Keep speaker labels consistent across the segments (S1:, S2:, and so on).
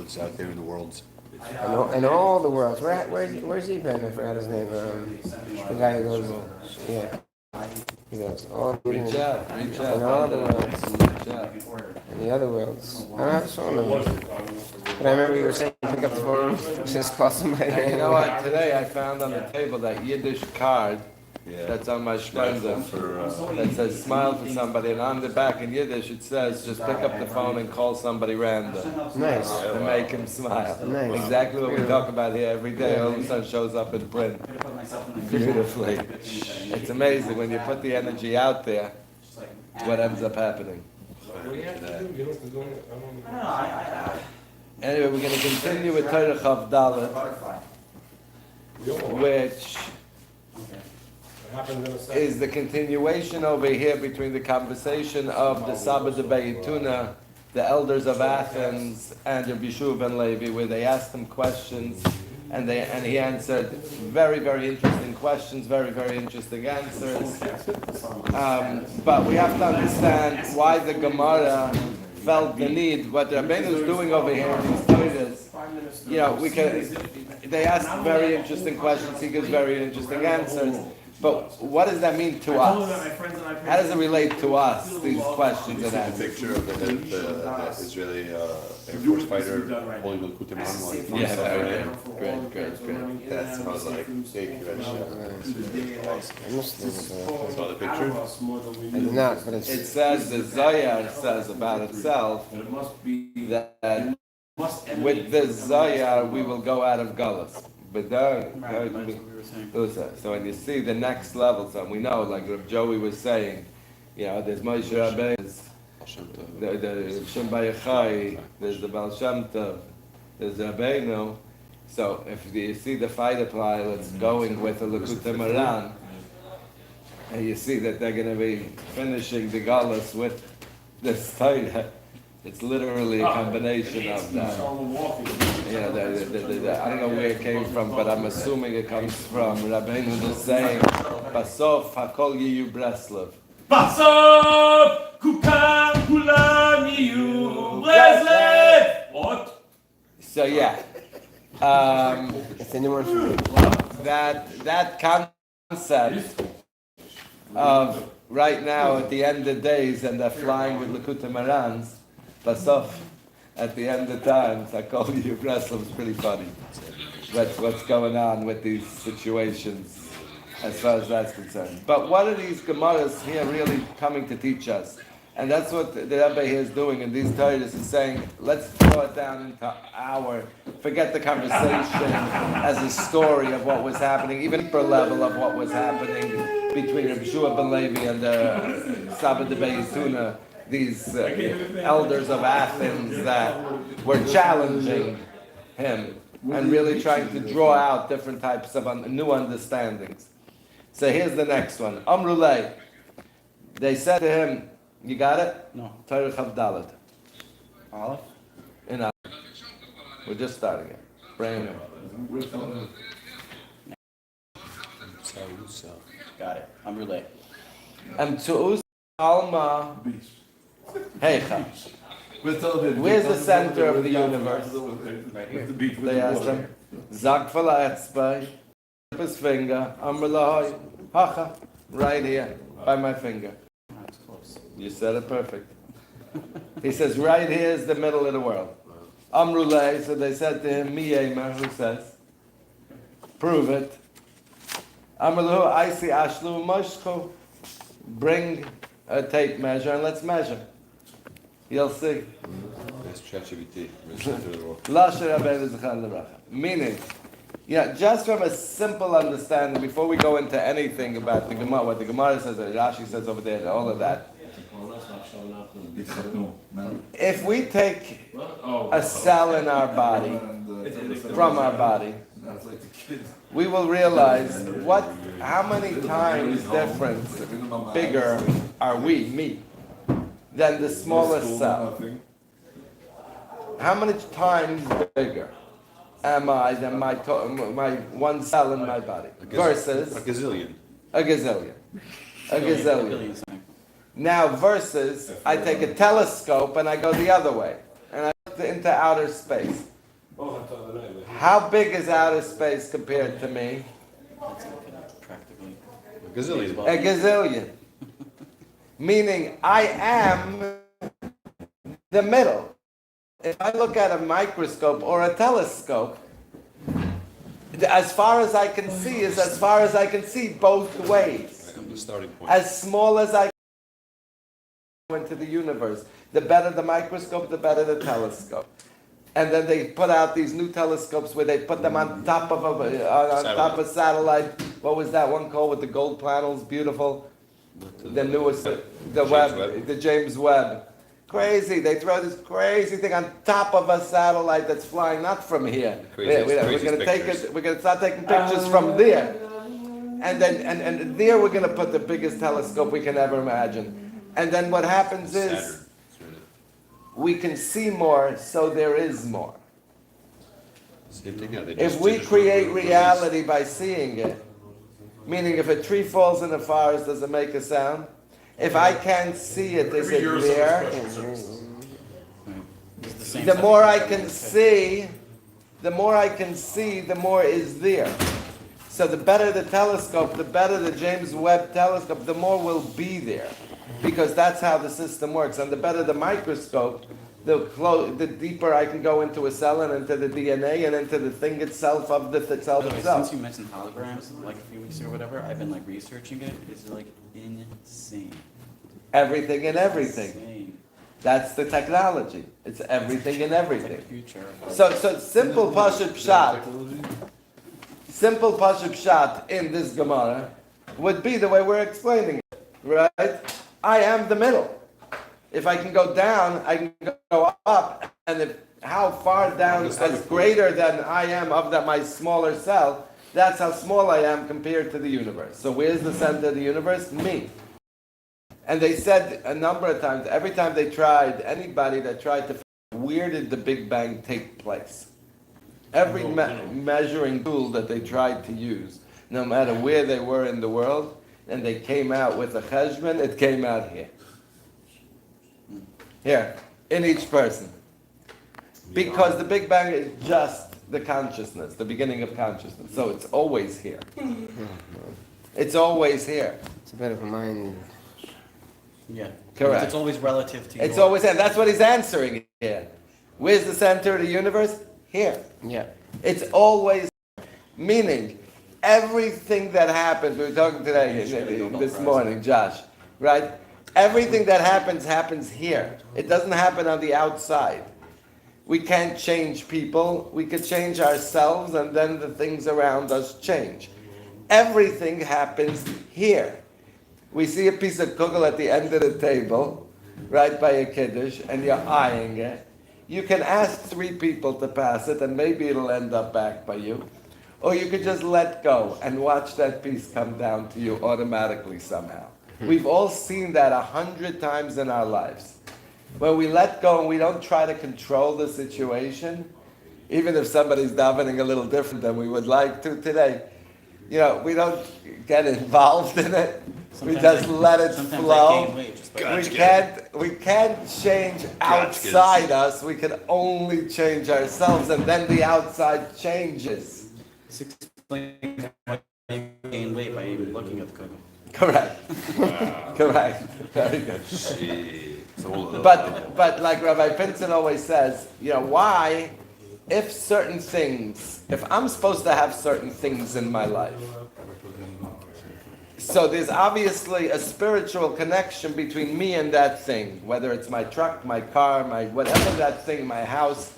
S1: worlds out there in the worlds.
S2: In all the worlds. Where's he been? I forgot his name. The guy who goes, yeah. He goes,
S3: Reach out.
S2: in all the worlds. In the other worlds. I don't have his phone number. But I remember you were saying pick up the phone, just call somebody.
S3: And you know what? Today I found on the table that Yiddish card that's on my shpender that says smile for somebody, and on the back in Yiddish it says just pick up the phone and call somebody random.
S2: Nice.
S3: To make him smile.
S2: Nice.
S3: Exactly what we talk about here every day. All of a sudden shows up in print. Beautifully. It's amazing when you put the energy out there, what ends up happening. Anyway, we're going to continue with Torah Chav Dalet, which is the continuation over here between the conversation of the Sabbath de Beituna, the elders of Athens, and Rabbi Yeshua ben Levi, where they asked him questions, and he answered very, very interesting questions, very, very interesting answers. But we have to understand why the Gemara felt the need. What Rabbeinu is doing over here in these Torahs, they ask very interesting questions, he gives very interesting answers. But what does that mean to us? How does it relate to us, these questions and answers?
S1: A picture of the Israeli Air Force fighter holding the Kutim on like
S3: Great.
S1: that sounds like big saw the picture?
S2: I did not, but it's...
S3: It says, the Zohar says about itself that with the Zohar we will go out of Galus. But so when you see the next level, so we know, like Rav Joey was saying, there's Moshe Rabbeinu, the Shem Bayachai, there's the Baal Shem Tov, there's Rabbeinu. So if you see the fighter pilots going with the Likutei Moharan, and you see that they're going to be finishing the Galus with this Torah, it's literally a combination of that. I don't know where it came from, but I'm assuming it comes from Rabbeinu just saying, "Basof hakol yiyu Breslov."
S4: Basof kulam yiyu Breslov. What?
S3: So
S2: It's a new one for me.
S3: that concept of right now at the end of days, and they're flying with Likutei Moharans. Basof, at the end of times, I call you Breslov. It's pretty funny. That's what's going on with these situations, as far as that's concerned. But what are these Gemaras here really coming to teach us? And that's what the Rebbe here is doing in these Torahs, is saying, let's throw it down into forget the conversation as a story of what was happening, even deeper level of what was happening between Rabbi Yeshua ben Levi and the Sabbath de Beituna, these elders of Athens that were challenging him and really trying to draw out different types of new understandings. So here's the next one. Amrulay. They said to him, you got it?
S4: No.
S3: Torah Chav Dalet.
S4: Aleph?
S3: In Aleph. We're just starting it. Brand new.
S4: Got it. I'm relay.
S3: Tu'us Alma Heicha. Where's the center of the universe? They asked him. Zag Fala Etzbay. His finger. Amrullah Hacha. Right here. By my finger.
S4: That's close.
S3: You said it perfect. He says, right here is the middle of the world. Amrullah. So they said to him, Mi Yemer, who says? Prove it. Amrullah, I see Ashlu Moshko. Bring a tape measure and let's measure. You'll see.
S1: That's ChatGPT.
S3: Meaning, just from a simple understanding, before we go into anything about the Gemara, what the Gemara says, what Rashi says over there, all of that. If we take a cell in our body, from our body, we will realize how many times different, bigger are me, than the smallest cell. How many times bigger am I than my one cell in my body? Versus
S1: a gazillion.
S3: A gazillion. Now versus I take a telescope and I go the other way and I look into outer space. How big is outer space compared to me?
S4: That's practically.
S1: Gazillion.
S3: A gazillion. Meaning I am the middle. If I look at a microscope or a telescope, as far as I can see is as far as I can see both ways.
S1: The starting point.
S3: As small as I can go into the universe. The better the microscope, the better the telescope. And then they put out these new telescopes where they put them on top of a satellite. What was that one called with the gold panels? Beautiful. The newest, the James Webb. Crazy. They throw this crazy thing on top of a satellite that's flying not from here. We're going to take it. We're going to start taking pictures from there, and then and there we're going to put the biggest telescope we can ever imagine. And then what happens is we can see more, so there is more. If we create reality by seeing it, meaning if a tree falls in the forest, does it make a sound? If I can't see it, is it there? The more I can see, the more is there. So the better the telescope, the better the James Webb telescope, the more will be there. Because that's how the system works. And the better the microscope, the deeper I can go into a cell and into the DNA and into the thing itself of the cell itself.
S4: Since you mentioned holograms, like a few weeks ago or whatever, I've been like researching it. It's like insane.
S3: Everything and everything.
S4: Insane.
S3: That's the technology. It's everything and everything.
S4: Future.
S3: So simple Pashut Pshat in this Gemara would be the way we're explaining it, right? I am the middle. If I can go down, I can go up, and how far down is greater than I am of my smaller cell, that's how small I am compared to the universe. So where's the center of the universe? Me. And they said a number of times, every time anybody that tried to, where did the Big Bang take place? Every measuring tool that they tried to use, no matter where they were in the world, and they came out with a cheshbon, it came out here. Here, in each person. Because the Big Bang is just the consciousness, the beginning of consciousness. So it's always here. It's always here.
S2: It's a bit of a mind.
S4: Yeah.
S3: Correct.
S4: It's always relative to
S3: It's always here. That's what he's answering here. Where's the center of the universe? Here.
S2: Yeah.
S3: It's always, meaning everything that happens, we were talking today, this morning, Josh, right? Everything that happens here. It doesn't happen on the outside. We can't change people. We could change ourselves, and then the things around us change. Everything happens here. We see a piece of kugel at the end of the table, right by a kiddush, and you're eyeing it. You can ask 3 people to pass it, and maybe it'll end up back by you. Or you could just let go and watch that piece come down to you automatically somehow. We've all seen that 100 times in our lives. When we let go and we don't try to control the situation, even if somebody's davening a little different than we would like to today, we don't get involved in it. We just let it flow. We can't change outside us. We can only change ourselves, and then the outside changes.
S4: This explains why you gain weight by even looking at the cookie.
S3: Correct.
S1: Wow.
S3: Correct. Very good.
S1: Jeez.
S3: But like Rabbi Pinson always says, why, if I'm supposed to have certain things in my life, so there's obviously a spiritual connection between me and that thing, whether it's my truck, my car, my whatever that thing, my house,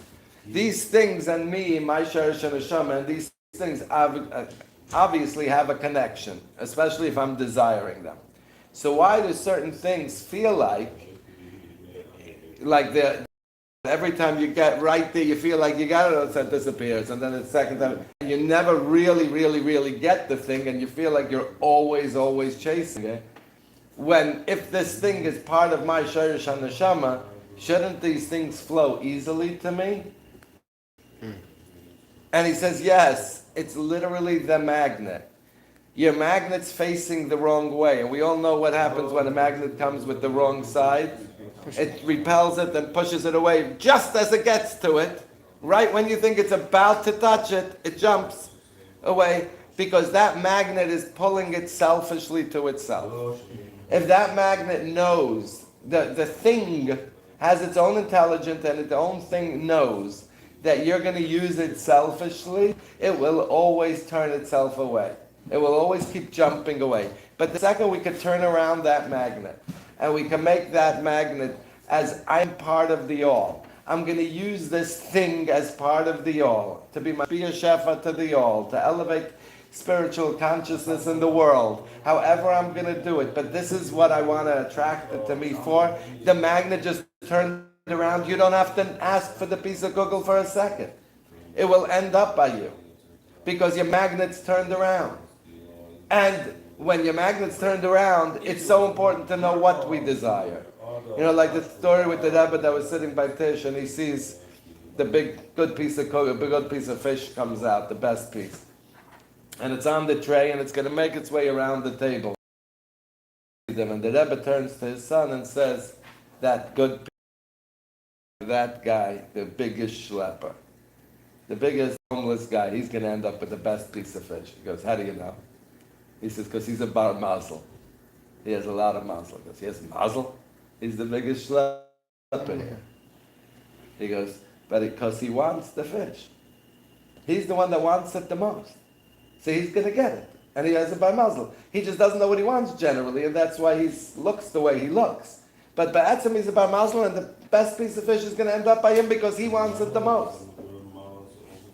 S3: these things and me, my sharish and neshama, and these things obviously have a connection, especially if I'm desiring them. So why do certain things feel like every time you get right there, you feel like you got it, it disappears, and then the second time, and you never really, really, really get the thing, and you feel like you're always, always chasing it. When, if this thing is part of my sharish and neshama, shouldn't these things flow easily to me? And he says, yes, it's literally the magnet. Your magnet's facing the wrong way, and we all know what happens when a magnet comes with the wrong side. It repels it and pushes it away. Just as it gets to it, Right when you think it's about to touch it, it jumps away because that magnet is pulling it selfishly to itself. If that magnet knows, the thing has its own intelligence and its own thing knows that you're going to use it selfishly, it will always turn itself away. It will always keep jumping away. But the second we could turn around that magnet and we can make that magnet as I'm part of the all, I'm going to use this thing as part of the all, to be my shefa to the all, to elevate spiritual consciousness in the world, however I'm going to do it. But this is what I want to attract it to me for. The magnet just turned around. You don't have to ask for the piece of kugel for a second. It will end up by you because your magnet's turned around. And when your magnet's turned around, it's so important to know what we desire. You know, like the story with the Rebbe that was sitting by Tish and he sees the big good piece of kugel, big good piece of fish comes out, the best piece. And it's on the tray and it's going to make its way around the table. And the Rebbe turns to his son and says, that good piece, that guy, the biggest schlepper, the biggest homeless guy, he's going to end up with the best piece of fish. He goes, how do you know? He says, because he's a bar mazel. He has a lot of mazel. He goes, he has mazel? He's the biggest schlepper here. He goes, but because he wants the fish. He's the one that wants it the most. So he's going to get it. And he has a bar mazel. He just doesn't know what he wants generally, and that's why he looks the way he looks. But Ba'atzim, he's a bar mazel, and the best piece of fish is going to end up by him because he wants it the most.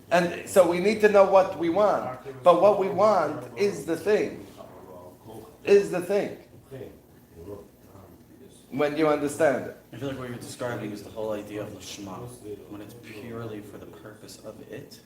S3: And so we need to know what we want. But what we want is the thing. Is the thing. When you understand it.
S4: I feel like what you're describing is the whole idea of Lishma. When it's purely for the purpose of it,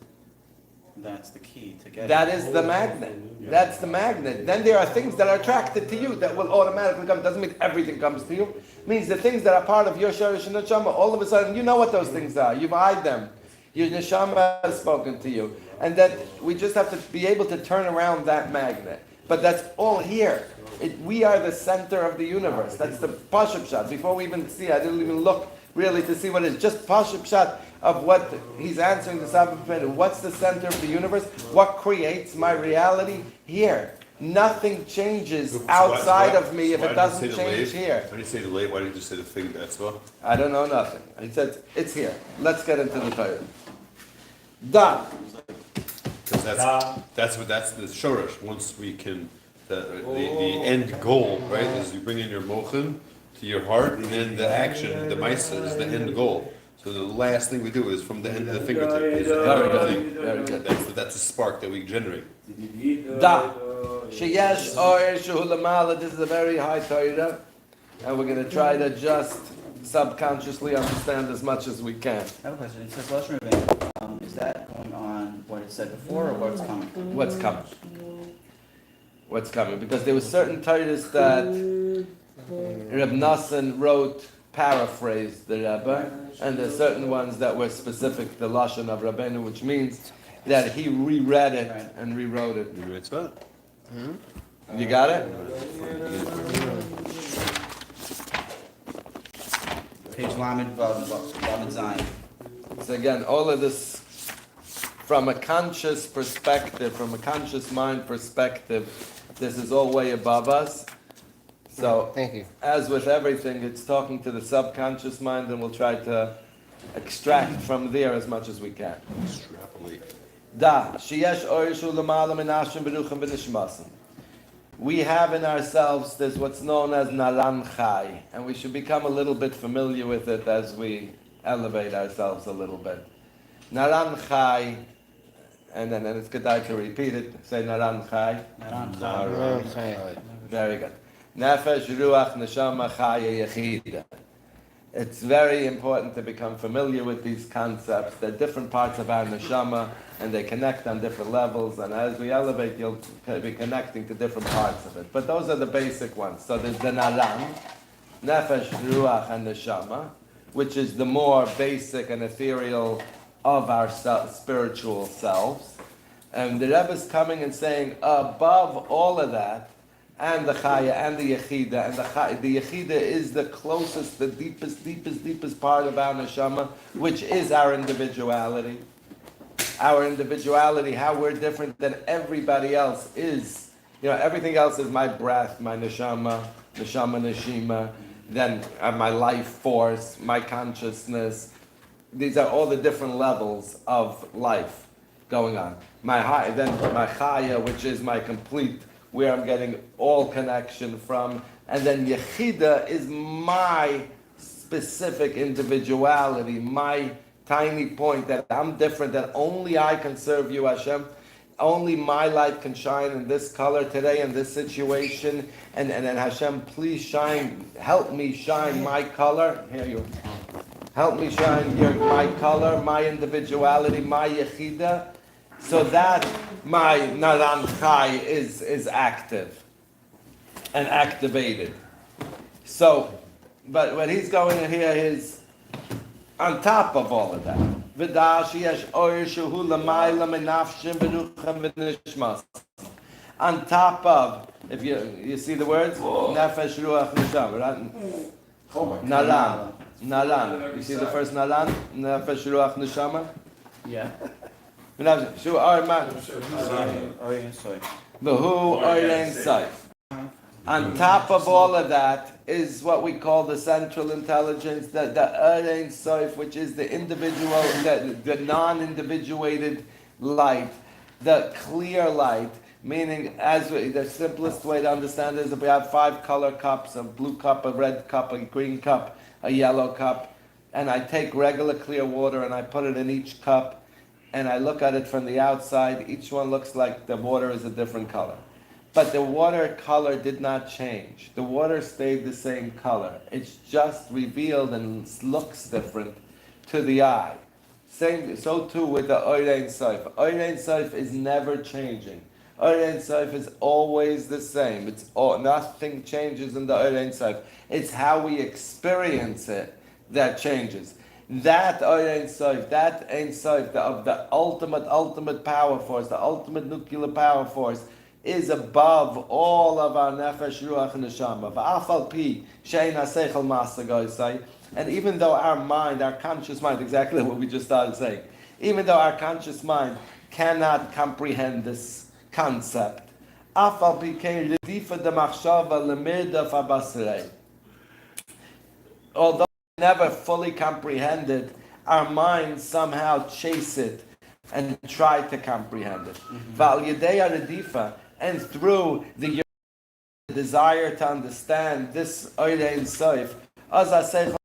S4: that's the key to get
S3: That
S4: it.
S3: is the magnet. That's the magnet. Then there are things that are attracted to you that will automatically come. Doesn't mean everything comes to you. It means the things that are part of your Sharish and Neshama, all of a sudden, you know what those things are. You've eyed them. Your Neshama has spoken to you. And that we just have to be able to turn around that magnet. But that's all here. We are the center of the universe. That's the Pashup shot. Before we even see, I didn't even look really to see what it is. Just Pashup shot of what he's answering the Sabbath Minute. What's the center of the universe? What creates my reality? Here. Nothing changes outside of me if it doesn't change here.
S1: When you say the late, why did you just say the thing that's well?
S3: I don't know nothing. He said, it's here. Let's get into the Torah. Da.
S1: Because that's the shoresh. Once we can, the end goal, right, is you bring in your mochen to your heart, and then the action, the maisa, is the end goal. So the last thing we do is from the end of the fingertip. Is the end of the thing.
S3: Very good.
S1: That's a spark that we generate.
S3: Da. Sheyesh or shehu lamala. This is a very high Torah, and we're going to try to just subconsciously understand as much as we can.
S4: I have a question. It says Lashon Rabbeinu. Is that going on what it said before or what's coming?
S3: What's coming? What's coming? Because there were certain Torahs that Reb Nassan wrote, paraphrased the Rebbe, and there are certain ones that were specific to Lashon of Rabbeinu, which means that he reread it and rewrote it. You got it?
S4: Page Lamed Zayin.
S3: So again, all of this from a conscious perspective, from a conscious mind perspective, this is all way above us. So,
S2: Thank you.
S3: as with everything, it's talking to the subconscious mind, and we'll try to extract from there as much as we can.
S1: Extrapolate.
S3: Da, sheyesh orishu l'mala min ashim beruchim v'nishmasim. We have in ourselves this what's known as naran chai, and we should become a little bit familiar with it as we elevate ourselves a little bit. Naran chai, and then it's good to repeat it. Say naran chai. Very good. Nefesh, ruach, neshama, chaya, yechida. It's very important to become familiar with these concepts. They're different parts of our neshama, and they connect on different levels. And as we elevate, you'll be connecting to different parts of it. But those are the basic ones. So there's the naran, nefesh, ruach, and neshama, which is the more basic and ethereal of our spiritual selves. And the Rebbe is coming and saying, above all of that, and the Chaya and the Yechida, and the Yechida is the closest, the deepest part of our neshama, which is our individuality. Our individuality, how we're different than everybody else is. Everything else is my breath, my neshama, neshima, then my life force, my consciousness. These are all the different levels of life going on. Then my chaya, which is my complete, where I'm getting all connection from, and then yechida is my specific individuality, my tiny point that I'm different, that only I can serve you, Hashem. Only my light can shine in this color today, in this situation, and Hashem, please help me shine my color. Here you help me shine my color, my individuality, my yechida, so that my naran chai is active and activated. So, but what he's going to hear is on top of all of that. On top of, if you see the words, nefesh ruach neshama, right? Naran. You see the first naran? Nefesh ruach neshama?
S4: Yeah.
S3: Shu arma. Behu oirein saif. On top of all of that is what we call the central intelligence, the Ein Sof, which is the individual, the non-individuated light, the clear light. Meaning, the simplest way to understand it is that we have 5 color cups: a blue cup, a red cup, a green cup, a yellow cup, and I take regular clear water and I put it in each cup, and I look at it from the outside. Each one looks like the water is a different color. But the water color did not change. The water stayed the same color. It's just revealed and looks different to the eye. So too with the Oirein Sof. Oirein Sof is never changing. Oirein Sof is always the same. Nothing changes in the Oirein Sof. It's how we experience it that changes. That Oirein Sof, that Ein Sof, of the ultimate power force, the ultimate nuclear power force, is above all of our nefesh, ruach, and neshama. V'afal pi she'ein haseichel masa goysai. And even though our mind, our conscious mind, exactly what we just started saying, even though our conscious mind cannot comprehend this concept, afal pi kein redifa de machshava lemirda fabasrei. Although we never fully comprehend it, our minds somehow chase it and try to comprehend it. Val yedei redifa. And through the desire to understand this Oirein Sof, as I say,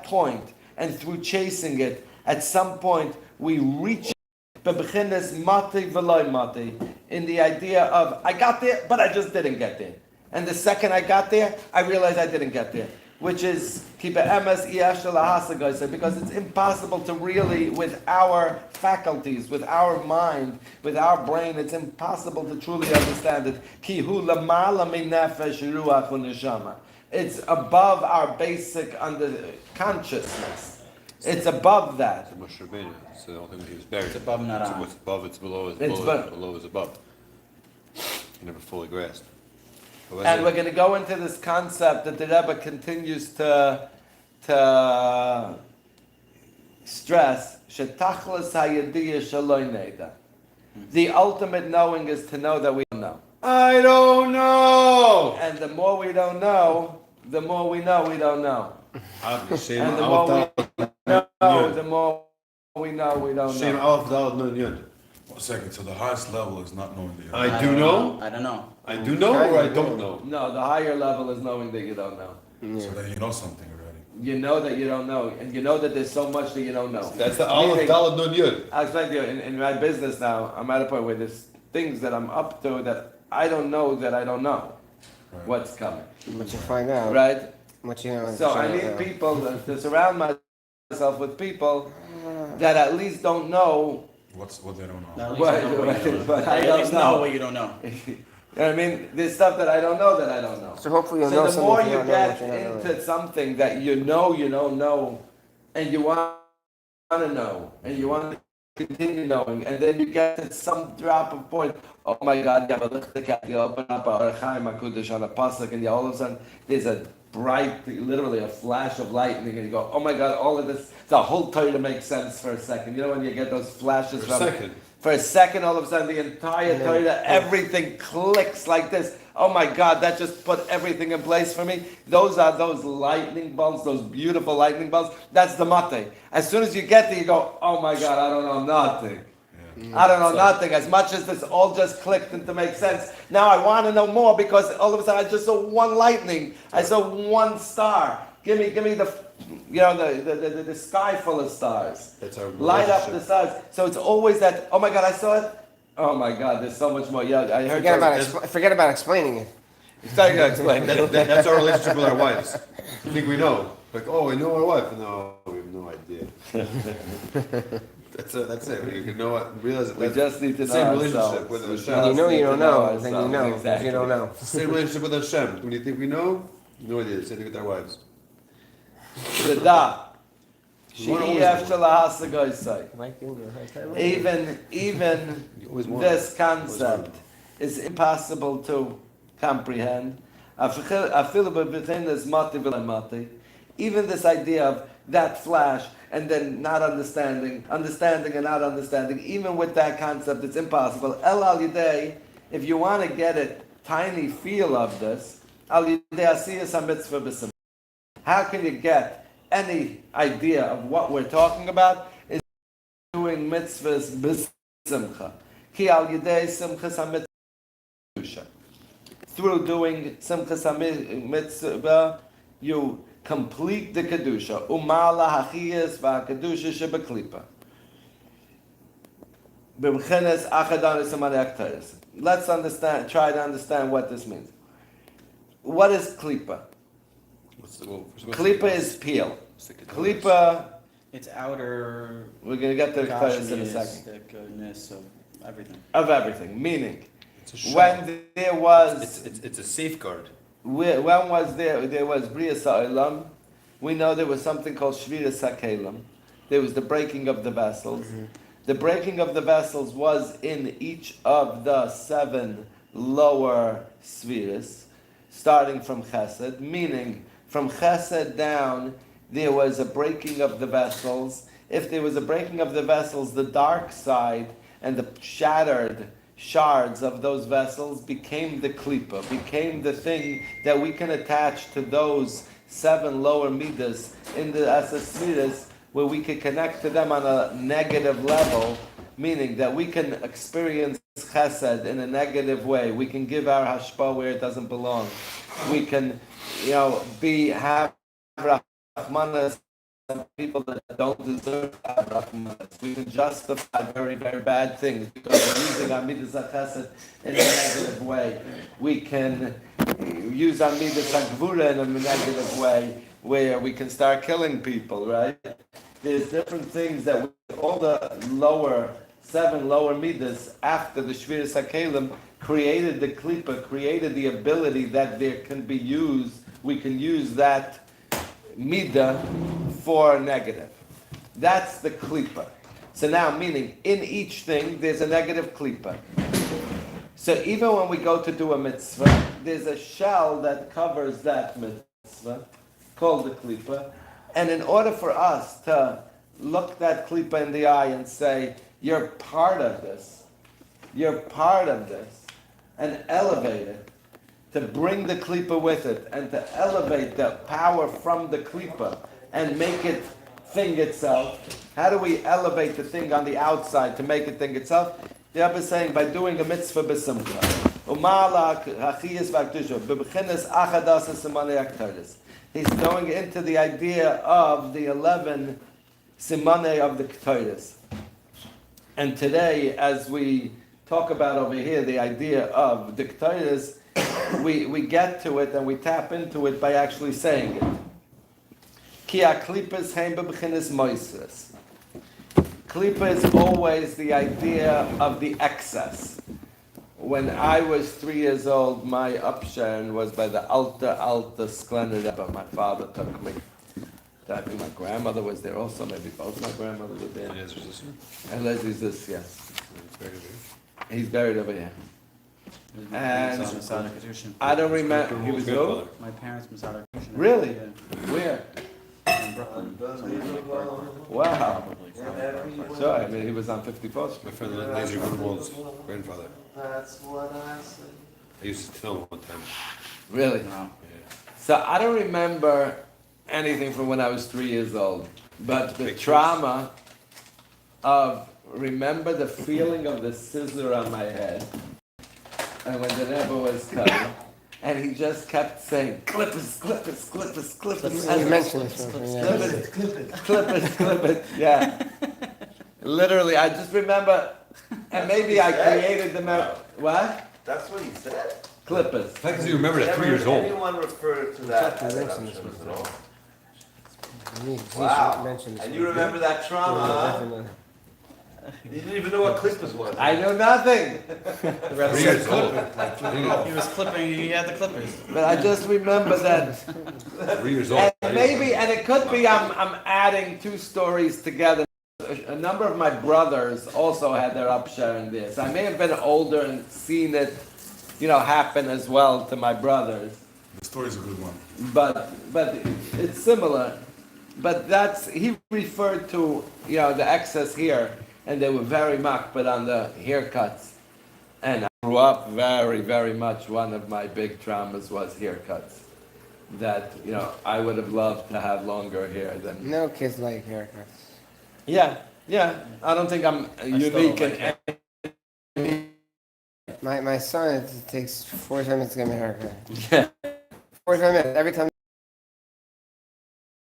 S3: point, and through chasing it, at some point we reach in the idea of I got there, but I just didn't get there. And the second I got there, I realized I didn't get there. Which is because it's impossible to really, with our faculties, with our mind, with our brain, it's impossible to truly understand it. It's above our basic consciousness. It's above that.
S1: It's the whole thing he was buried.
S4: It's above Naran.
S1: So what's above, it's below, below is above. You never fully grasped.
S3: And we're going to go into this concept that the Rebbe continues to stress. Shetachlas hayediyah shaloi neida. The ultimate knowing is to know that we don't know.
S1: I don't know!
S3: And the more we don't know, the more we know we don't know. And the more we know, the more we know we don't know.
S5: 1 second, so the highest level is not knowing the
S1: I do know?
S4: I don't know.
S1: I do know or I don't know?
S3: No, the higher level is knowing that you don't know.
S5: So then you know something already.
S3: You know that you don't know, and you know that there's so much that you don't know.
S1: That's the Aleph, Dalet, Nun, Yud.
S3: I'll explain to you, in my business now, I'm at a point where there's things that I'm up to that I don't know
S5: Right.
S3: what's coming.
S2: But you find out.
S3: Right?
S2: What you know.
S3: So I need people to surround myself with people that at least don't know
S5: What they don't know.
S4: At least I know what you don't know.
S3: But I
S4: At
S3: don't
S4: least
S3: know.
S4: know what you don't know.
S3: You know what I mean? There's stuff that I don't know that I don't know.
S2: So hopefully you'll
S3: So
S2: know
S3: the
S2: something
S3: more
S2: you
S3: you
S2: don't know
S3: get
S2: what you don't know.
S3: into something that you know you don't know, and you want to know, and you want to continue knowing, and then you get to some drop of point. Oh my God! You open up a Orchaim Hakudosh on a pasuk, and all of a sudden there's a bright, literally a flash of lightning, and you go, "Oh my God!" All of this, the whole Torah makes sense for a second. You know when you get those flashes for a second, all of a sudden the entire Torah, everything clicks like this. Oh my God, that just put everything in place for me. Those are those lightning bolts, those beautiful lightning bolts. That's the mate. As soon as you get there, you go, oh my God, I don't know nothing. I don't know nothing. As much as this all just clicked into make sense, now I want to know more because all of a sudden I just saw one lightning. I saw one star. Give me the sky full of stars.
S1: That's our
S3: light up the stars. So it's always that. Oh my God, I saw it. Oh my God, there's so much more. Yeah, I heard.
S2: Forget about explaining it.
S3: Sorry to explain.
S1: That's our relationship with our wives. I think we know. Like, oh, I know our wife. No, we have no idea. That's it. You know what? Realize
S3: We just need to know
S1: same relationship
S3: ourselves.
S1: with
S3: We
S1: Hashem.
S3: just
S2: You know
S3: need
S2: you
S3: to
S2: don't know,
S3: ourselves.
S2: then you know.
S3: Exactly.
S2: You don't know.
S1: Same relationship with Hashem. When you think we know, no idea. Same thing with our wives.
S3: Tודה.
S1: One always
S3: She'ef
S1: knows.
S3: shel ha'asagosai.
S2: Mike giving you a hard time.
S3: Even
S1: You always want
S3: this
S1: it.
S3: concept is impossible to comprehend. Even this idea of that flash and then not understanding and not understanding, even with that concept, it's impossible. El al yidei, if you want to get a tiny feel of this, al yidei asiyas ha-mitzvah b'simcha. How can you get any idea of what we're talking about? Is doing mitzvahs b'simcha. Ki al yidei simchas ha-mitzvah. Through doing simchas ha-mitzvah, you complete the kedusha. Umala hachiyas v'hakadusha shebeklipa. B'mchenes achadanis amalei aktaris. Let's try to understand what this means. What is klipa? Klipa is peel. Klipa,
S4: It's outer
S3: we're going to get to the aktaris in a
S4: gotchiness,
S3: second.
S4: the goodness of everything.
S3: Of everything. Meaning,
S1: It's a shell.
S3: when there was
S1: It's a safeguard.
S3: when was there was Brias Ha'olam, we know there was something called Shviras HaKelim. There was the breaking of the vessels. The breaking of the vessels was in each of the 7 lower spheres, starting from Chesed, meaning from Chesed down, there was a breaking of the vessels. If there was a breaking of the vessels, the dark side and the shattered shards of those vessels became the klipa, became the thing that we can attach to those 7 lower midas in the asas where we can connect to them on a negative level, meaning that we can experience chesed in a negative way. We can give our hashpah where it doesn't belong. We can, have rachmanas and people that don't deserve to have rachmanas. We can justify very, very bad things because we're using our midas chesed in a negative way. We can use our midas gvura in a negative way, where we can start killing people, right? There's different things that all the 7 lower midas after the Shviras HaKelim created the klipa, created the ability that there can be used, we can use that midah for negative. That's the klipa. So now, meaning, in each thing, there's a negative klipa. So even when we go to do a mitzvah, there's a shell that covers that mitzvah, called the klipa, and in order for us to look that klipa in the eye and say, you're part of this, and elevate it, to bring the klipa with it, and to elevate the power from the klipa, and make it think itself. How do we elevate the thing on the outside to make it think itself? The Rebbe is saying by doing a mitzvah b'simcha. He's going into the idea of the 11 simanei of the Ketores. And today, as we talk about over here, the idea of the Ketores, we get to it and we tap into it by actually saying it. Ki ha-klipas heim b'b'chinas moisres. Klipa is always the idea of the excess. When I was 3 years old, my upsharon was by the Alta Sklender Rebbe. My father took me. I think my grandmother was there also. Maybe both my grandmothers were there.
S1: And his sister.
S3: And Leslie's this, yes.
S1: It's very good.
S3: He's buried over here. And
S4: It's on Masada Kedushin.
S3: I don't remember. He was who?
S1: Grandfather.
S4: My parents Masada Kedushin.
S3: Really?
S4: Yeah.
S3: Where?
S4: In Brooklyn.
S3: Wow.
S4: Probably.
S3: Sure. I mean, he was on 54th Street.
S1: My friend Laser Grunwald's grandfather.
S6: That's what I said.
S1: I used to tell him one time.
S3: Really?
S4: No.
S1: Yeah.
S3: So I don't remember anything from when I was 3 years old, but the
S1: Pictures?
S3: trauma of remember the feeling of the scissor on my head, and when the Rebbe was cutting, and he just kept saying, "Clippers, clippers, clippers, clippers."
S2: You mentioned this one. Yeah.
S3: Clip it, yeah. Literally, I just remember, and maybe I created the what?
S6: That's what he said.
S3: Clippers.
S1: Because you remember at 3 years
S6: Never
S1: old.
S6: anyone referred to that
S2: Exactly,
S6: as an
S2: mentioned this
S6: option
S2: one.
S6: at all.
S2: You should
S6: Wow.
S2: mention this
S6: And
S2: one.
S6: you remember that trauma, huh?
S2: Definitely.
S6: You didn't even know what clippers was.
S3: I know nothing,
S1: 3 years old.
S4: He was clipping, he had the clippers.
S3: but I just remember that.
S1: 3 years old.
S3: And maybe, and it could be I'm adding two stories together. A number of my brothers also had their upshare in this. I may have been older and seen it, happen as well to my brothers.
S5: The story's a good one.
S3: But it's similar. But he referred to, the excess here, and they were very makpid on the haircuts. And I grew up very, very much, one of my big traumas was haircuts. That, I would have loved to have longer hair than...
S2: No kids like haircuts.
S3: Yeah. I don't think I'm unique in any...
S2: My son, it takes 45 minutes to get my haircut.
S3: Yeah.
S2: 45 minutes. Every time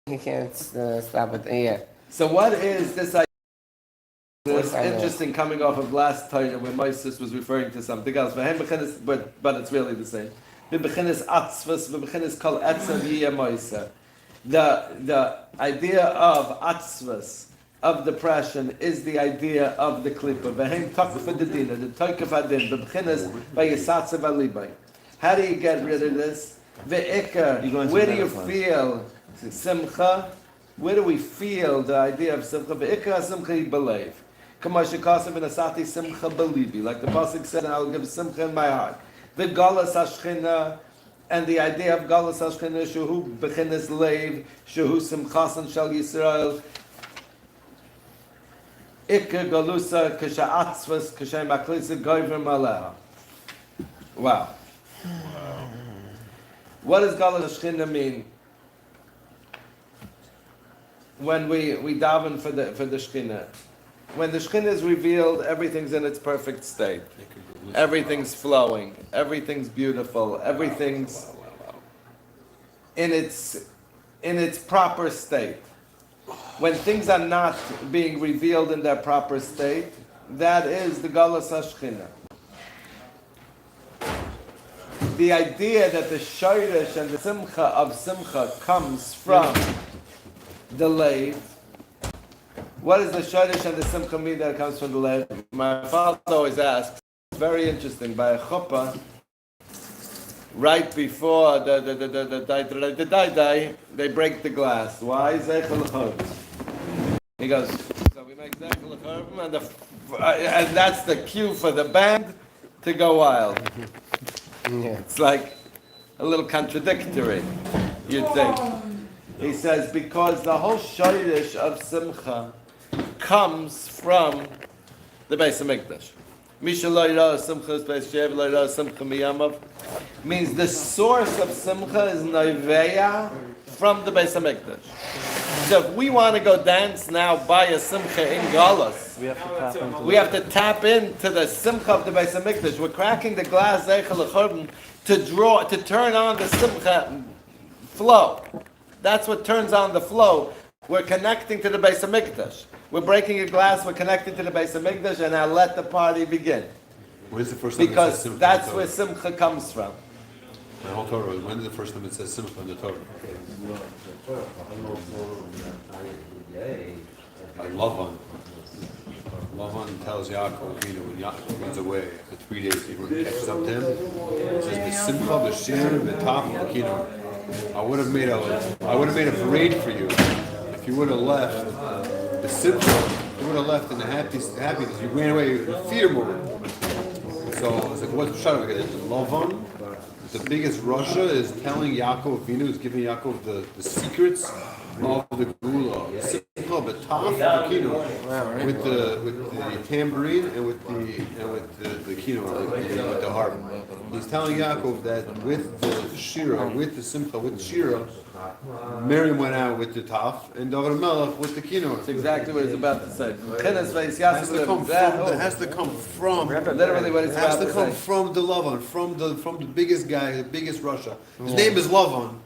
S2: he can't stop it. Yeah.
S3: So what is this idea? It's
S2: 45 minutes.
S3: interesting coming off of last time when Moses was referring to something else. But it's really the same. The idea of atzvas, of depression, is the idea of the klipa. How do you get rid of this? Where do you feel simcha? Where do we feel the idea of simcha? Ve'ikar simcha believe. Like the pasuk said, I will give simcha in my heart. The galas hashchina, and the idea of galas hashchina, shehu bechinas leiv, shehu simchasan shal Yisrael. Ikka galusa kasha atzvas kasha maklisa goyver maleha. Wow. What does galas hashchina mean? When we daven for the Shekhinah. When the Shekhinah is revealed, everything's in its perfect state. Everything's flowing. Everything's beautiful. Everything's in its proper state. When things are not being revealed in their proper state, that is the Galas HaShekhinah. The idea that the Shoresh and the Simcha of Simcha comes from the Leiv. What does the Shoresh and the Simcha mean that it comes from the Leiv? My father always asks, it's very interesting, by a chuppah, right before the Daidai, they break the glass. Why? Zeichel L'Chorban. He goes, so we make Zeichel L'Chorban, and that's the cue for the band to go wild.
S2: Yeah.
S3: It's like a little contradictory, you'd think. He says, because the whole Shoresh of Simcha comes from the Beis HaMikdash. Misha lo yirah Simcha is Beis Shev, lo yirah Simcha miyamav. Means the source of Simcha is Noiveya from the Beis HaMikdash. So if we want to go dance now by a Simcha in Galus, we have to tap into the Simcha of the Beis HaMikdash. We're cracking the glass Zeichel L'Chorban to turn on the Simcha flow. That's what turns on the flow. We're connecting to the Beis HaMikdash. We're breaking a glass, we're connecting to the Beis HaMikdash, and now let the party begin.
S1: When's the first time it says
S3: Because
S1: Simcha
S3: that's
S1: in the
S3: where
S1: Torah?
S3: Simcha comes from.
S1: My whole Torah, when is the first time it says Simcha in the Torah? Like Lavan. Lavan tells Yaakov, when Yaakov runs away after 3 days, he catches up to him. It says, "B'simcha, b'shir, b'tach, b'kino." I would have made a parade for you if you would have left the simcha, you would have left in the happiness. You ran away. Your feet are moving. So it's like what's Pshat? Lavan, the biggest Russia, is telling Yaakov Avinu, is giving Yaakov the secrets of the Gula. The simcha of the taf, the kino, with the tambourine and with the kino, with the harp. He's telling Yaakov that with the shira, with the simcha, with the shira, Miriam went out with the taf, and David Melech with the kino.
S3: That's exactly what he's about to say.
S1: It has to come from.
S3: Literally what he's
S1: It has
S3: about
S1: to
S3: to
S1: come
S3: say.
S1: from the Lavan, from the biggest guy, the biggest Russia. His name is Lavan,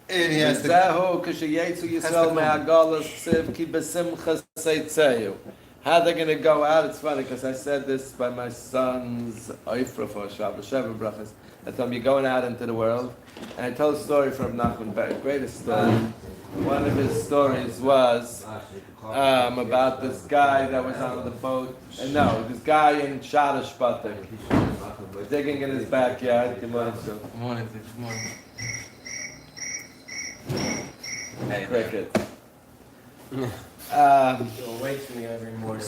S1: and he has to.
S3: Zehu k'sheyetzu Yisrael me'agalos ksiv ki b'simcha seitzeyu. How they're going to go out? It's funny because I said this by my son's Oifra for Shabbos, Sheva Brachas. I told him you're going out into the world, and I told a story from Nachman Berg, greatest story. One of his stories was about this guy that was on the boat. No, this guy in Shadish Batik, digging in his backyard. Good morning, sir.
S2: Good morning. Good morning.
S3: Cricket.
S2: Wakes me every morning.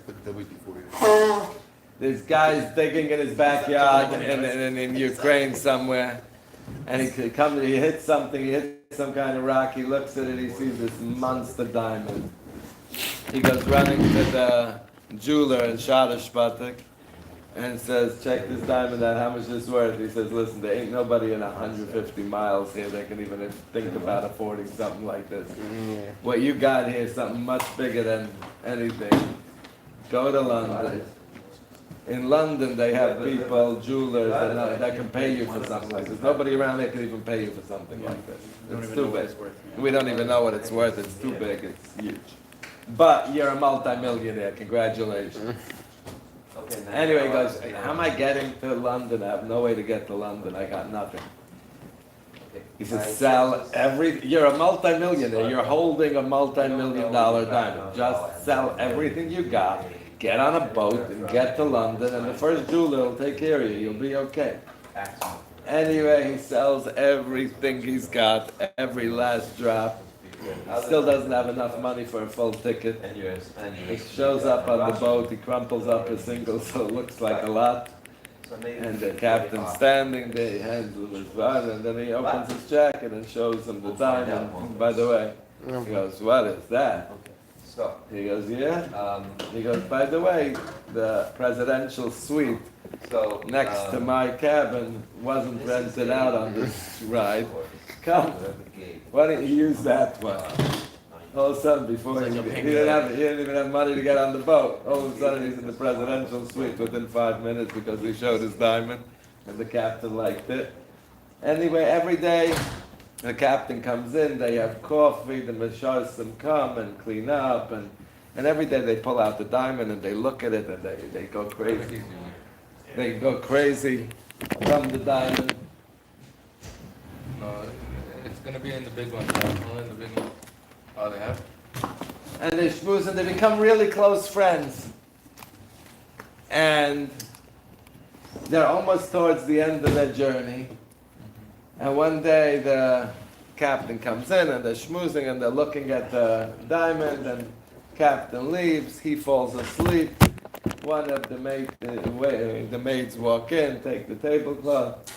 S1: But the week before.
S3: This guy's digging in his backyard in Ukraine somewhere, and he hits something, he hits some kind of rock, he looks at it, he sees this monster diamond. He goes running to the jeweler in Shadish Batik and says, check this diamond out, how much is this worth? He says, listen, there ain't nobody in 150 miles here that can even think about affording something like this. What you got here is something much bigger than anything. Go to London. In London, they have people, jewelers, that can pay you for something like this. Nobody around here can even pay you for something like this. It's too big. We don't even know what it's worth. It's too big. It's huge. But you're a multimillionaire. Congratulations. Anyway, he goes, how am I getting to London? I have no way to get to London. I got nothing. He says, sell you're a multimillionaire. You're holding a multi-million-dollar diamond. Just sell everything you got. Get on a boat and get to London, and the first jeweler will take care of you. You'll be okay. Anyway, he sells everything he's got, every last drop. He still doesn't have enough money for a full ticket. He shows up on the boat, he crumples up a single so it looks like a lot. And the captain's standing there, he hands him his gun, and then he opens his jacket and shows him the diamond. By the way, he goes, what is that? He goes, yeah. He goes, by the way, the presidential suite next to my cabin wasn't rented out on this ride. Come, why don't you use that one? All of a sudden, before he didn't even have money to get on the boat. All of a sudden, he's in the presidential suite within 5 minutes because he showed his diamond, and the captain liked it. Anyway, every day, the captain comes in, they have coffee, the Mesharsim come and clean up, and every day they pull out the diamond and they look at it and they go crazy. They go crazy from the diamond.
S2: No, it's gonna be in the big one. Only in the big one. Oh, they have?
S3: And they schmooze and they become really close friends. And they're almost towards the end of their journey. And one day the captain comes in and they're schmoozing and they're looking at the diamond, and captain leaves, he falls asleep. One of the maids walk in, take the tablecloth,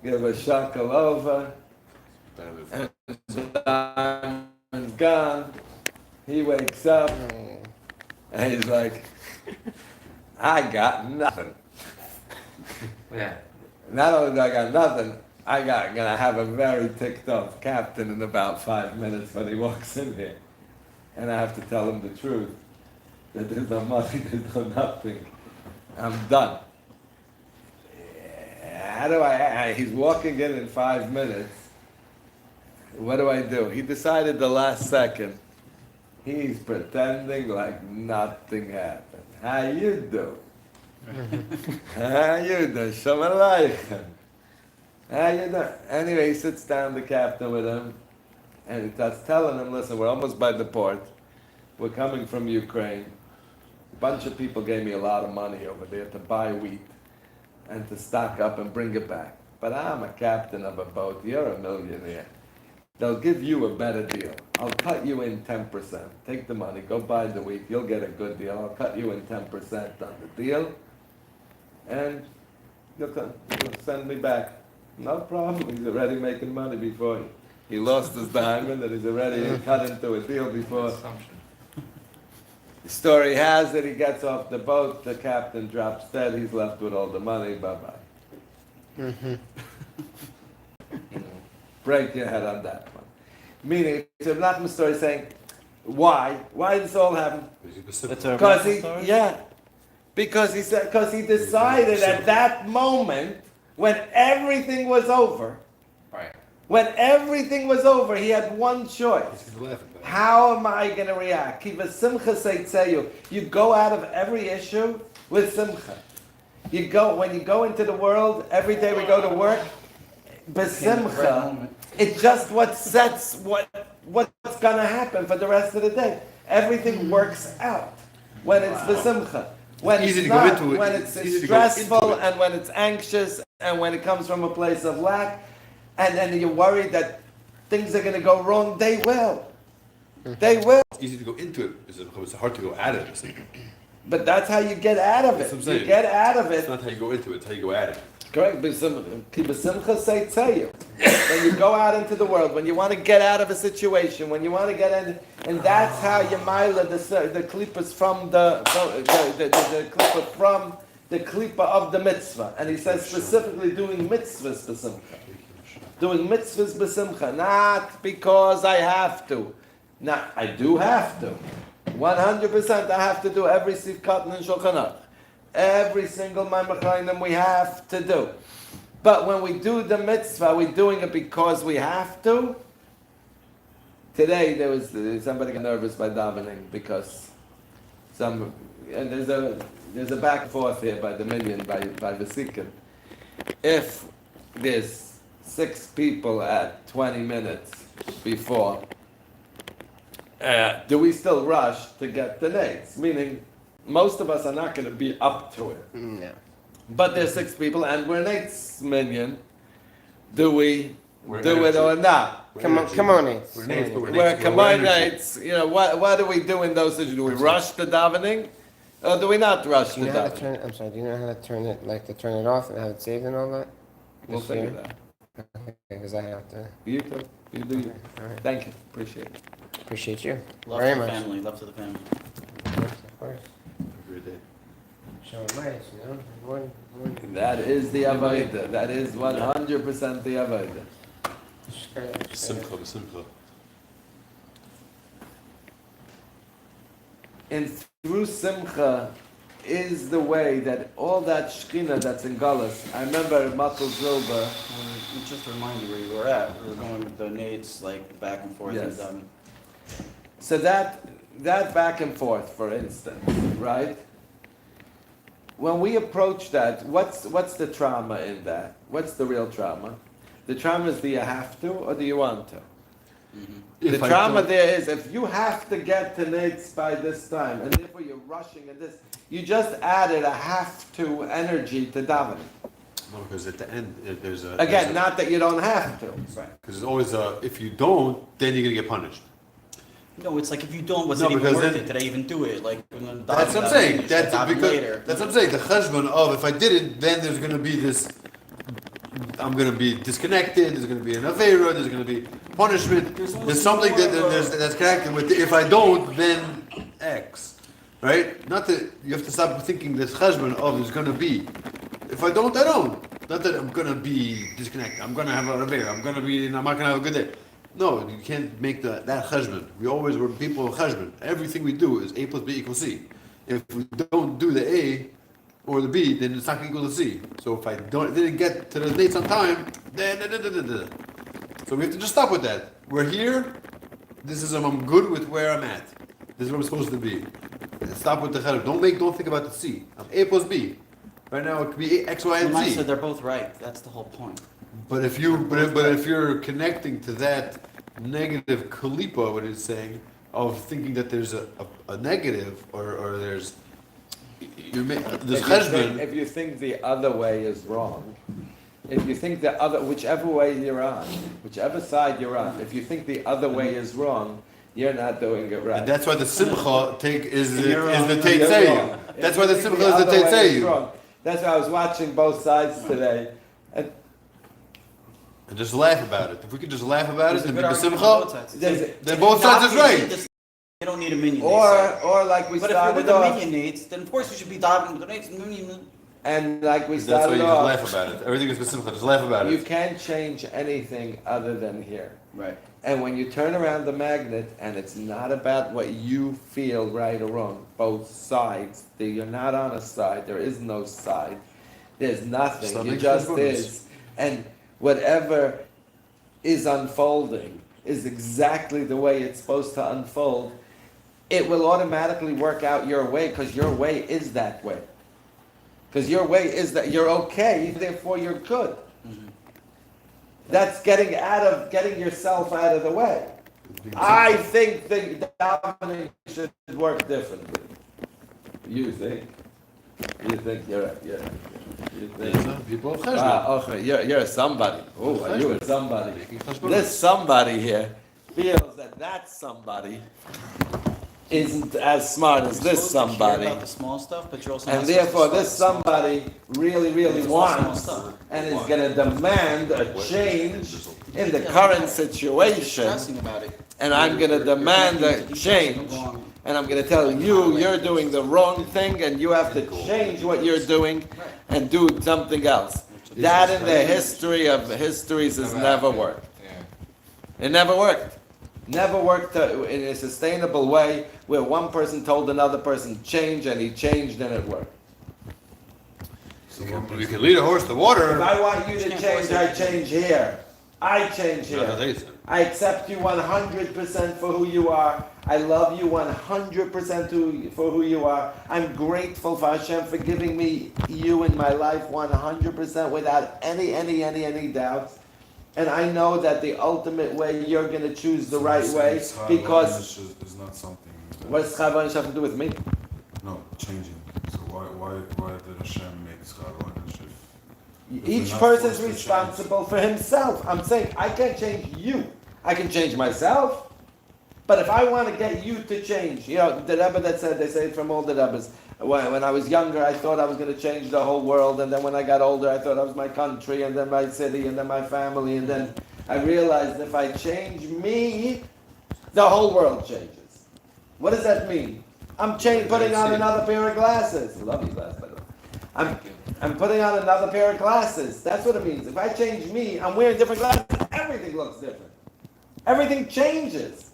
S3: give a shackle over, and the diamond's gone. He wakes up and he's like, I got nothing.
S2: Yeah.
S3: Not only do I got nothing, gonna have a very ticked off captain in about 5 minutes when he walks in here. And I have to tell him the truth. That there's no money, there's no nothing. I'm done. How do he's walking in 5 minutes. What do? He decided the last second. He's pretending like nothing happened. How you do? How you do? Shalom Aleichem. How you doing? Anyway, he sits down, the captain, with him, and he starts telling him, listen, we're almost by the port. We're coming from Ukraine. A bunch of people gave me a lot of money over there to buy wheat and to stock up and bring it back. But I'm a captain of a boat. You're a millionaire. they'll give you a better deal. I'll cut you in 10%. Take the money, go buy the wheat, you'll get a good deal. I'll cut you in 10% on the deal, and you'll send me back. No problem, he's already making money before he lost his diamond, and he's already cut into a deal before. The story has it, he gets off the boat, the captain drops dead, he's left with all the money, bye-bye. Break your head on that one. Meaning, it's a Nachman story saying, why? Why did this all happen?
S4: That's a
S3: Because
S4: Rabbah story?
S3: because he decided at that moment, when everything was over,
S2: Right.
S3: when everything was over, he had one choice. How am I going to react? Ki v'simcha seitzeyu. You go out of every issue with simcha. When you go into the world, every day we go to work, besimcha, it's just what sets what's going to happen for the rest of the day. Everything works out when it's besimcha. When
S1: It's
S3: it's
S1: easy to go
S3: not,
S1: into it.
S3: when
S1: It's
S3: it's
S1: easy to go into
S3: stressful
S1: it.
S3: and when it's anxious and when it comes from a place of lack, and then you're worried that things are going to go wrong, they will. They will.
S1: It's easy to go into it. It's hard to go out of it.
S3: But that's how you get out of
S1: That's
S3: it.
S1: what I'm saying.
S3: You get out of
S1: It's
S3: it.
S1: not how you go into it, it's how you go at it.
S3: Correct. Ki b'simcha seitzeyu. When you go out into the world, when you want to get out of a situation, when you want to get in, and that's how you mila the klippas from the klippa from the klippa of the mitzvah. And he says specifically doing mitzvahs b'simcha. Doing mitzvahs b'simcha, not because I have to. Now, I do have to. 100% I have to do every sivkat and shulchan aruch. Every single Maimachainim we have to do. But when we do the mitzvah, we're doing it because we have to. Today there was somebody got nervous by davening because and there's a back and forth here by the million, by the Sikkim. If there's 6 people at 20 minutes before, do we still rush to get the nates? Meaning, most of us are not going to be up to it.
S2: No.
S3: But there's 6 people and we're an 8 million. Do we
S1: We're
S3: do it or not?
S2: Come on, Nate.
S1: We're Nates, but
S3: We're
S1: Nates,
S3: combined
S1: energy.
S3: nights. You know, what do we do in those situations? Do we rush the davening? Or do we not rush
S2: Do
S3: the
S2: you know how to
S3: davening?
S2: turn? I'm sorry. Do you know how to turn it, like to turn it off and have it saved and all that?
S3: We'll
S2: This
S3: figure
S2: year?
S3: that.
S2: Okay, because I have to.
S3: You too. You do you.
S2: All right.
S3: Thank you. Appreciate it.
S2: Appreciate you
S4: Love
S2: very
S4: to the
S2: much.
S4: family, love to the family.
S2: Yes, of course.
S1: Every day.
S2: Showing lights, you know. One.
S3: That is the avodah. That is 100% the avodah.
S1: Simcha, simcha.
S3: And through simcha is the way that all that shechina that's in Galus. I remember Matul Zilba.
S4: Just to remind you where you were at, we were going with the Nates, like back and forth.
S3: Yes.
S4: And,
S3: So that back and forth, for instance, right? When we approach that, what's the trauma in that? What's the real trauma? The trauma is, do you have to or do you want to? The
S1: If I
S3: trauma
S1: don't-
S3: there is, if you have to get to Nates by this time, and therefore you're rushing and this, you just added a have to energy to davening.
S1: No, because at the end, there's a...
S3: Again, not that you don't have to.
S1: Because there's always a, if you don't, then you're going to get punished.
S4: no, it's like if you don't, was
S1: No,
S4: it even
S1: because
S4: worth
S1: then-
S4: it? Did I even do it? Like,
S1: That's what I'm saying. That's because, that's what I'm saying. The cheshbon of, if I didn't, then there's going to be this, I'm going to be disconnected, there's going to be an avera, there's going to be punishment. There's something that's connected with, if I don't, then X. Right? Not that, you have to stop thinking this cheshbon of is going to be. If I don't, I don't. Not that I'm going to be disconnected. I'm going to have an avera. I'm not going to have a good day. No, you can't make that cheshbon. We always were people of cheshbon. Everything we do is A plus B equals C. If we don't do the A or the B, then it's not going to equal to C. So if I didn't get to the dates on time, then so we have to just stop with that. We're here. This is I'm good with where I'm at. This is where I'm supposed to be. Stop with the cheshbon. Don't think about the C. I'm A plus B. Right now it could be X, Y, and Z.
S4: said they're both right. That's the whole point.
S1: But if you're connecting to that negative kalipa, what it's saying, of thinking that there's a negative or there's this cheshbon.
S3: If you think the other way is wrong, if you think the other, whichever way you're on, whichever side you're on, if you think the other way is wrong, you're not doing it right.
S1: And that's why the simcha is the
S3: You're
S1: teitzeyu.
S3: wrong.
S1: That's
S3: If
S1: why
S3: you
S1: the
S3: think
S1: simcha is the
S3: other way is
S1: teitzeyu.
S3: wrong. That's why I was watching both sides today. And
S1: And just laugh about it. If we could just laugh about it and be
S4: There's a good
S1: simcha,
S4: argument on both sides.
S3: there's-
S1: then both sides is right.
S4: You don't need a minion. they say.
S3: or like we
S4: But if you're with
S3: started
S4: the
S3: off,
S4: minion needs, then of course you should be diving with the needs.
S3: and like we
S1: That's why
S3: started
S1: you just
S3: off,
S1: laugh about it. Everything is with simcha. Just laugh about
S3: you
S1: it.
S3: can't change anything other than here.
S4: Right.
S3: And when you turn around the magnet, and it's not about what you feel right or wrong, both sides, you're not on a side, there is no side, there's nothing,
S1: Stop
S3: you
S1: making
S3: just
S1: fools.
S3: is. And whatever is unfolding is exactly the way it's supposed to unfold. It will automatically work out your way, because your way is that way. Because your way is that you're okay, therefore you're good. That's getting yourself out of the way. I think the davening should work differently. You think? You think you're right? Yeah. You think?
S1: People of
S3: Okay, you're somebody. Oh, you are somebody.
S1: cheshbon.
S3: This somebody here feels that somebody isn't as smart as
S4: You're
S3: this
S4: supposed to care
S3: somebody.
S4: about the small stuff, but you're also
S3: And
S4: not supposed to
S3: therefore,
S4: start
S3: this
S4: small.
S3: somebody really
S4: It's all small
S3: wants
S4: stuff.
S3: and is going to demand a change in the
S4: Yeah,
S3: current
S4: You're
S3: situation.
S4: stressing about it.
S3: And I'm going to demand a change. And I'm going to tell you, you're doing the wrong thing, and you have to change what you're doing and do something else. That in the history of the histories has never worked. It never worked. Never worked in a sustainable way where one person told another person change and he changed and it worked.
S1: You can lead a horse to water.
S3: If I want you to change, I change here. I change
S1: Not the
S3: here.
S1: teitzeyu.
S3: I accept you 100% for who you are. I love you 100% for who you are. I'm grateful for Hashem for giving me you in my life 100% without any doubts. And I know that the ultimate way you're going to choose the right way because
S5: It's not something.
S3: what does Chavanish have to do with me?
S5: No, changing. So why did Hashem make Schar
S3: Each person's responsible for himself. I'm saying I can't change you. I can change myself. But if I want to get you to change, the Rebbe that said, they say it from all the Rebbes, when I was younger, I thought I was going to change the whole world, and then when I got older, I thought I was my country, and then my city, and then my family, and then I realized if I change me, the whole world changes. What does that mean? I'm putting on another pair of glasses. I love these glasses, by the way. I'm putting on another pair of glasses. That's what it means. If I change me, I'm wearing different glasses, everything looks different. Everything changes.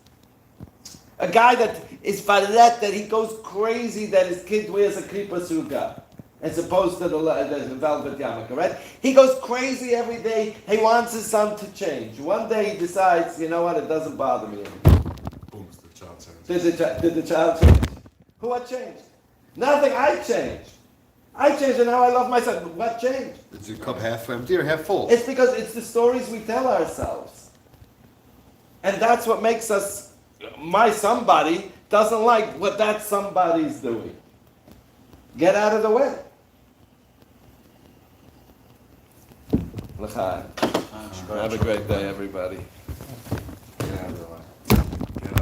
S3: A guy that is faret, that he goes crazy that his kid wears a klipa suga as opposed to the velvet yarmulke, right? He goes crazy every day. He wants his son to change. One day he decides, you know what, it doesn't bother me anymore.
S5: Boom, it's the child change.
S3: Did the child change? Who what changed? Nothing, I changed. I changed and now I love my son. What changed?
S1: Is your cup half empty or half full?
S3: It's because it's the stories we tell ourselves. And that's what makes us, my somebody doesn't like what that somebody's doing. Get out of the way. L'chaim. Have a great day, everybody.